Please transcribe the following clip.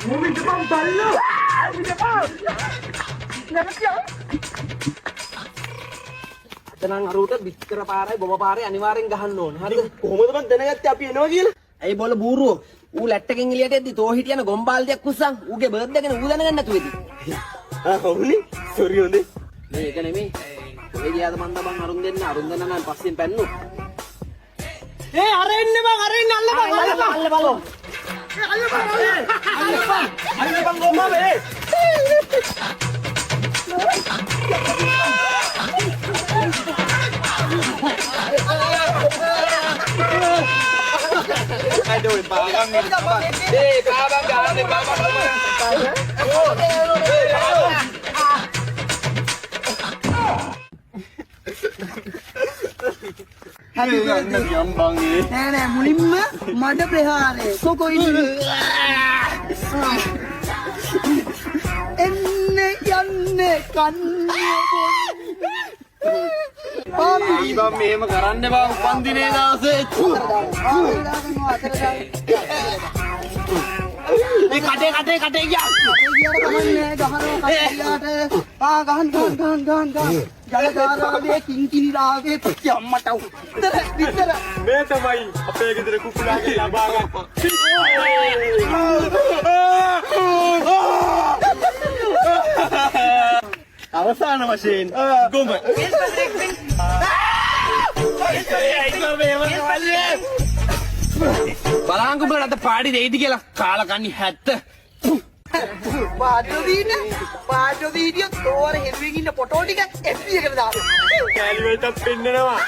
Mumi Jepang balo. Mumi Jepang. Nanti ya. Tenang haruta bicara parai, bawa parai අනිවාර්යෙන් ගහන්න ඕන. හරිද? කොහොමද මන් දැනගත්තේ අපි එනවා කියලා? ඇයි බෝල බූරුවෝ? ඌ ලැට්ටකින් එළියට එද්දි තෝ හිටියන ගොම්බාල්දියක් කුස්සන්. ඌගේ බර්ත්ඩේ ගැන ඌ දැනගන්න නැතුව ඉදි. ඔව්නේ. සෝරි හොඳේ. මේ ඒක නෙමෙයි. ඔය ගියාද මන් තමන් අරුන් දෙන්න නම් පස්සෙන් පැන්නු. අර එන්න බං අල්ල බලෝ. අල්ල බං ගොම්මා වේ. Aduh, babang ni. Babang jangan babang. නෑ මුලින්ම මඩ ප්‍රහාරය කොකොයිද එන්නේ යන්නේ කන්නේ ඊ බම් මෙහෙම කරන්න බා උපන්දිනේ දවසේ. මේ කටේ ගියා. කමන්නේ ගහනවා ගහන ජලධාරාවේ කිංකිණි රාගේ යම්මට විතර මේ තමයි අපේ ගෙදර කුකුලාගේ ලබා ගන්න. අවසාන වශයෙන් ගොම. බලංගු බලන්න අද පාඩි දෙයිද කියලා කාලා කන්නේ 70. පාඩ වීඩියෝ තෝර හෙරුවෙන් ඉන්න ෆොටෝ ටික FB එකට දාන්න. කැලිවේටත් පෙන්නනවා.